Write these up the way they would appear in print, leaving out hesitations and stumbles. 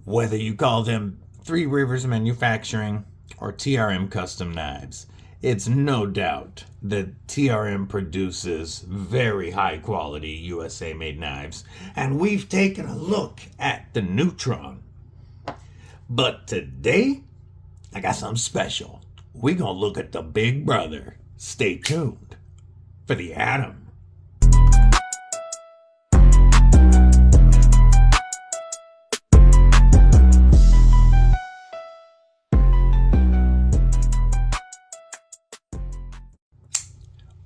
Whether you call them Three Rivers Manufacturing or TRM Custom Knives, it's no doubt that TRM produces very high quality USA made knives, and we've taken a look at the Neutron. But today, I got something special. We're gonna look at the big brother. Stay tuned for the Atom.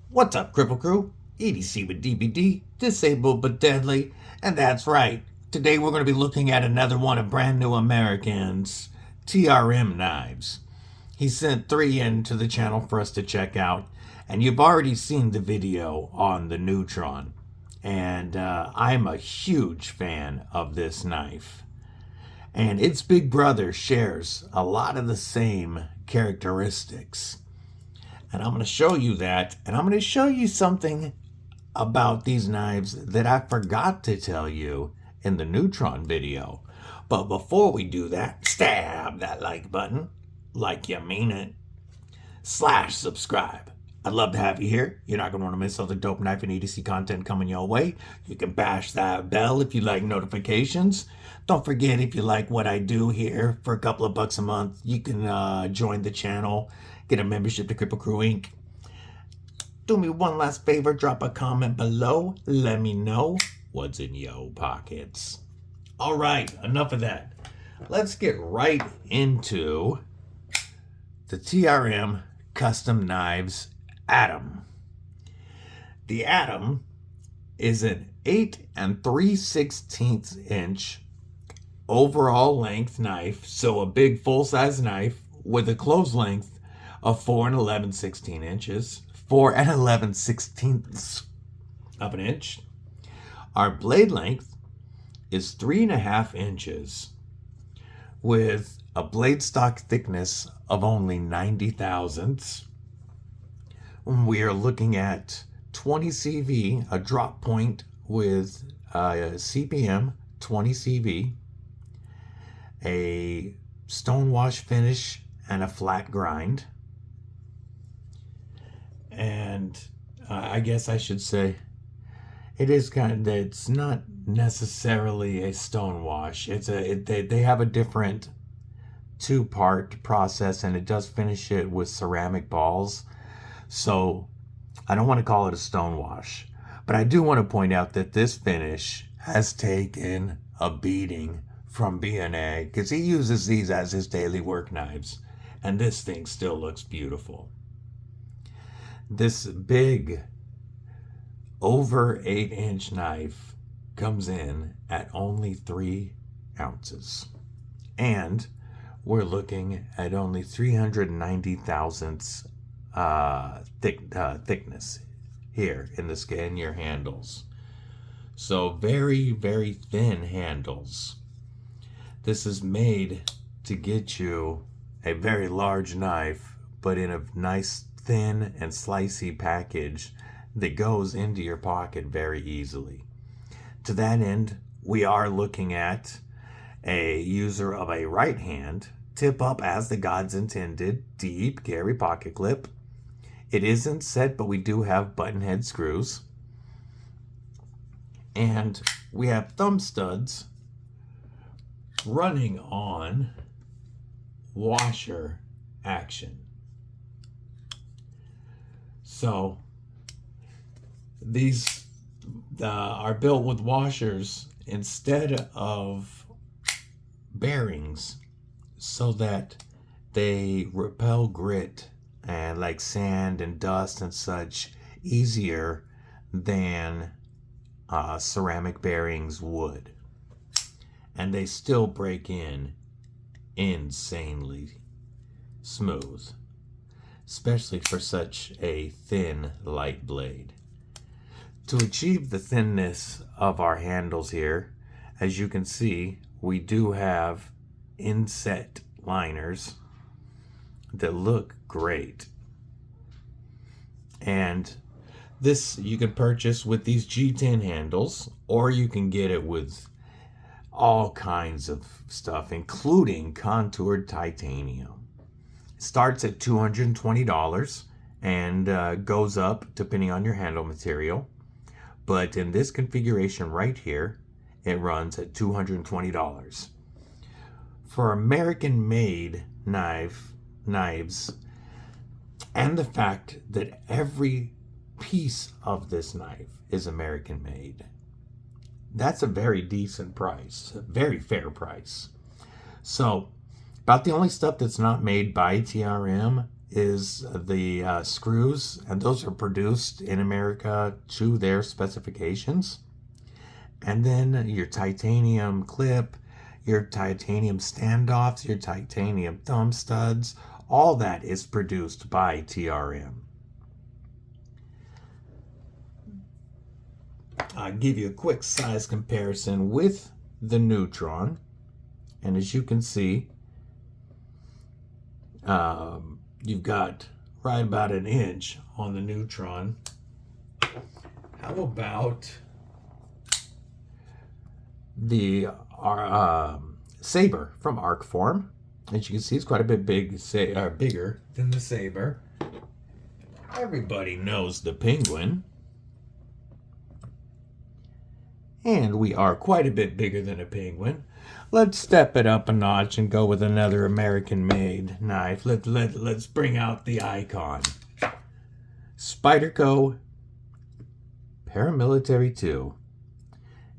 What's up, Cripple Crew? EDC with DBD, disabled but deadly. And that's right, today we're going to be looking at another one of Brand New American's TRM knives. He sent 3 into the channel for us to check out, and you've already seen the video on the Neutron. And I'm a huge fan of this knife. And its big brother shares a lot of the same characteristics. And I'm going to show you that, and I'm going to show you something about these knives that I forgot to tell you in the Neutron video. But before we do that, stab that like button, like you mean it, / subscribe. I'd love to have you here. You're not going to want to miss all the dope knife and EDC content coming your way. You can bash that bell if you like notifications. Don't forget, if you like what I do here, for a couple of bucks a month, you can join the channel, get a membership to Cripple Crew Inc. Do me one last favor, drop a comment below. Let me know what's in your pockets. All right, enough of that. Let's get right into the TRM Custom Knives Atom. The Atom is an 8 3/16 inch overall length knife, so a big full-size knife with a closed length of 4 11/16 inches, 4 11/16 of an inch. Our blade length is 3.5 inches with a blade stock thickness of only 90 thousandths. We are looking at 20 CV, a drop point with CPM 20 CV, a stonewash finish, and a flat grind. And I guess I should say it's not necessarily a stonewash. They have a different 2-part process, and it does finish it with ceramic balls. So I don't want to call it a stonewash, but I do want to point out that this finish has taken a beating from B&A, because he uses these as his daily work knives, and this thing still looks beautiful. This big over 8-inch knife comes in at only 3 ounces, and we're looking at only 390 thousandths thickness here in the scale in your handles. So very, very thin handles. This is made to get you a very large knife, but in a nice thin and slicey package that goes into your pocket very easily. To that end, we are looking at a user of a right hand, tip up as the gods intended, deep carry pocket clip. It isn't set, but we do have button head screws. And we have thumb studs running on washer action. So these are built with washers instead of bearings, so that they repel grit and like sand and dust and such easier than ceramic bearings would. And they still break in insanely smooth, especially for such a thin, light blade. To achieve the thinness of our handles here, as you can see, we do have inset liners that look great. And this you can purchase with these G10 handles, or you can get it with all kinds of stuff, including contoured titanium. It starts at $220 and goes up depending on your handle material. But in this configuration right here, it runs at $220. For American-made knives, and the fact that every piece of this knife is American-made, that's a very decent price, a very fair price. So, about the only stuff that's not made by TRM is the screws, and those are produced in America to their specifications. And then your titanium clip, your titanium standoffs, your titanium thumb studs, all that is produced by TRM. I'll give you a quick size comparison with the Neutron. And as you can see, you've got right about an inch on the Neutron. How about the Saber from Arcform? As you can see, it's quite a bit bigger than the Saber. Everybody knows the Penguin. And we are quite a bit bigger than a Penguin. Let's step it up a notch and go with another American-made knife. Let's bring out the icon. Spyderco Paramilitary 2.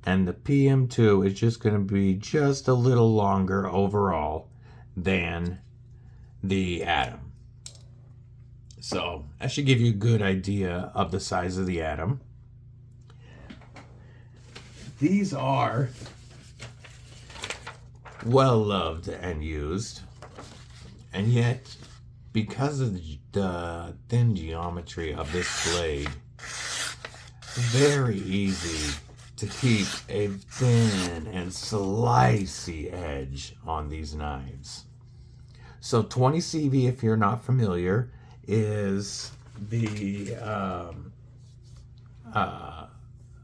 And the PM2 is just going to be just a little longer overall than the Atom. So that should give you a good idea of the size of the Atom. These are well loved and used, and yet because of the thin geometry of this blade, very easy to keep a thin and slicey edge on these knives. So 20 CV, if you're not familiar, is the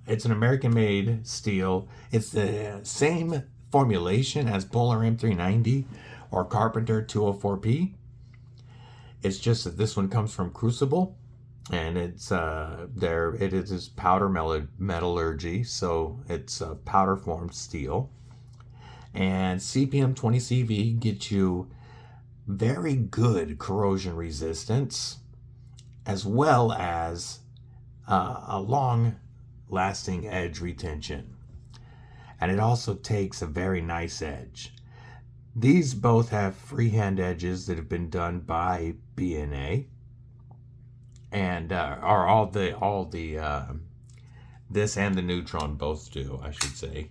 it's an American-made steel. It's the same formulation as Polar M390 or Carpenter 204P. It's just that this one comes from Crucible, and it is powder metallurgy, so it's a powder formed steel. And CPM 20 CV gets you very good corrosion resistance, as well as a long lasting edge retention. And it also takes a very nice edge. These both have freehand edges that have been done by B&A, and this and the Neutron both do, I should say,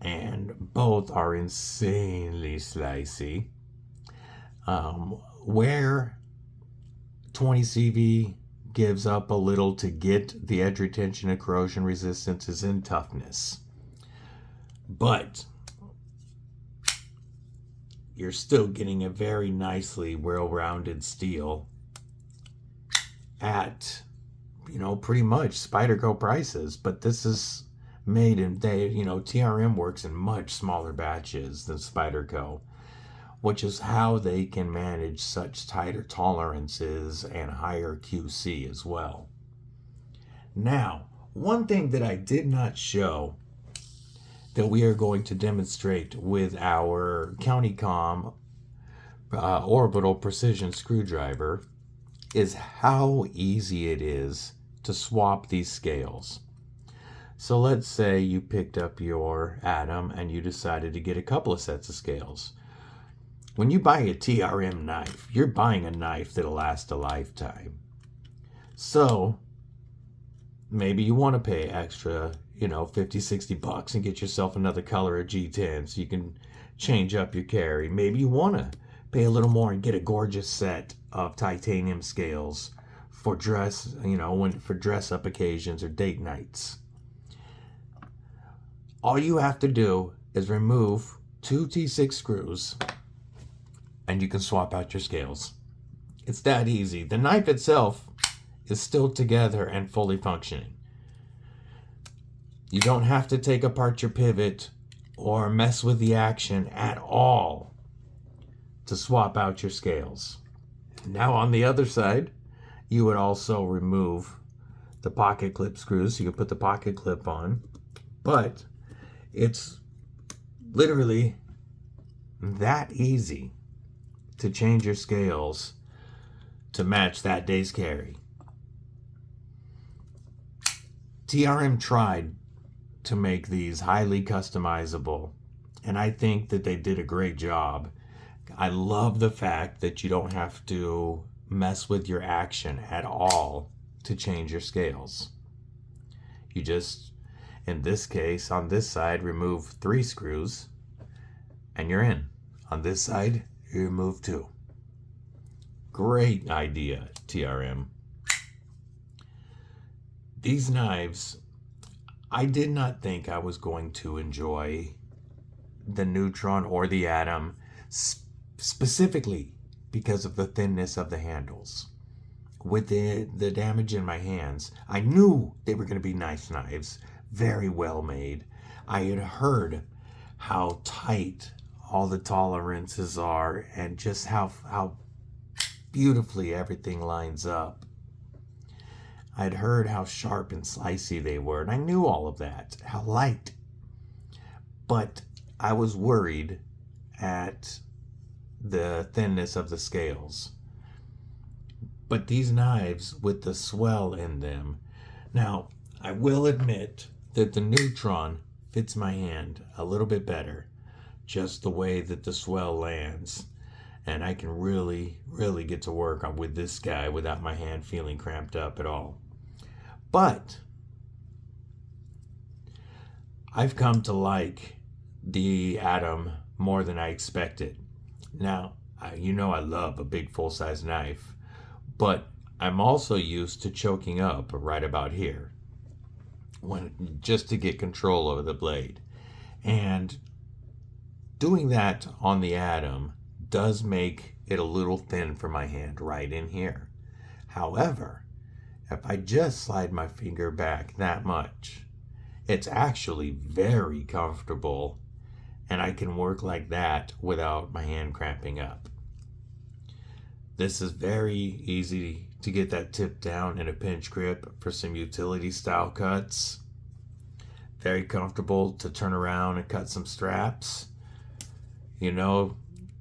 and both are insanely slicey. Where 20 CV gives up a little to get the edge retention and corrosion resistance is in toughness, but you're still getting a very nicely well-rounded steel at, pretty much Spyderco prices. But this is made in, TRM works in much smaller batches than Spyderco, which is how they can manage such tighter tolerances and higher QC as well. Now, one thing that I did not show that we are going to demonstrate with our Comm orbital precision screwdriver is how easy it is to swap these scales. So let's say you picked up your Atom and you decided to get a couple of sets of scales. When you buy a TRM knife, you're buying a knife that'll last a lifetime. So maybe you want to pay extra, $50-$60 and get yourself another color of G10 so you can change up your carry. Maybe you want to pay a little more and get a gorgeous set of titanium scales for dress, for dress up occasions or date nights. All you have to do is remove 2 T6 screws and you can swap out your scales. It's that easy. The knife itself is still together and fully functioning. You don't have to take apart your pivot or mess with the action at all to swap out your scales. Now on the other side, you would also remove the pocket clip screws, so you can put the pocket clip on, but it's literally that easy to change your scales to match that day's carry. TRM tried to make these highly customizable, and I think that they did a great job. I love the fact that you don't have to mess with your action at all to change your scales. You just, in this case, on this side, remove 3 screws and you're in. On this side, you remove 2. Great idea, TRM. These knives, I did not think I was going to enjoy the Neutron or the Atom, specifically because of the thinness of the handles. With the damage in my hands, I knew they were going to be nice knives, very well made. I had heard how tight all the tolerances are and just how beautifully everything lines up. I'd heard how sharp and slicey they were, and I knew all of that, how light. But I was worried at the thinness of the scales. But these knives with the swell in them, now I will admit that the Neutron fits my hand a little bit better, just the way that the swell lands, and I can really get to work with this guy without my hand feeling cramped up at all. But I've come to like the Atom more than I expected. Now, you know I love a big full-size knife, but I'm also used to choking up right about here just to get control over the blade. And doing that on the Atom does make it a little thin for my hand right in here. However, if I just slide my finger back that much, it's actually very comfortable, and I can work like that without my hand cramping up. This is very easy to get that tip down in a pinch grip for some utility style cuts. Very comfortable to turn around and cut some straps. You know,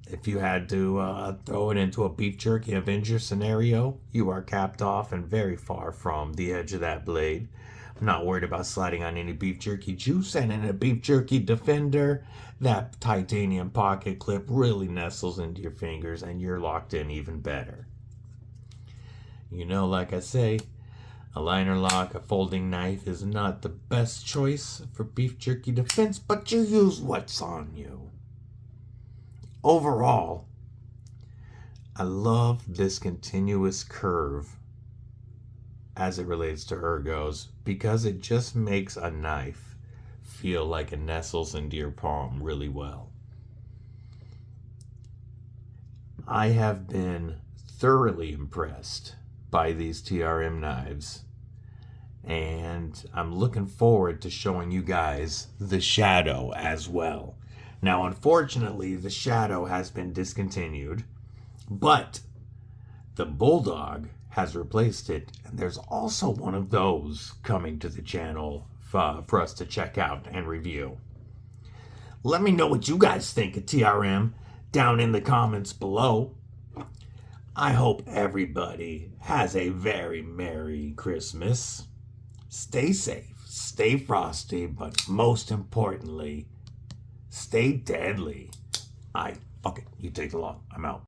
if you had to throw it into a beef jerky Avenger scenario, you are capped off and very far from the edge of that blade. I'm not worried about sliding on any beef jerky juice, and in a beef jerky Defender, that titanium pocket clip really nestles into your fingers and you're locked in even better. You know, like I say, a liner lock, a folding knife is not the best choice for beef jerky defense, but you use what's on you. Overall, I love this continuous curve as it relates to ergos, because it just makes a knife feel like it nestles into your palm really well. I have been thoroughly impressed by these TRM knives, and I'm looking forward to showing you guys the Shadow as well. Now, unfortunately, the Shadow has been discontinued, but the Bulldog has replaced it, and there's also one of those coming to the channel for us to check out and review. Let me know what you guys think of TRM down in the comments below. I hope everybody has a very Merry Christmas. Stay safe, stay frosty, but most importantly, stay deadly. Fuck it, you take the long. I'm out.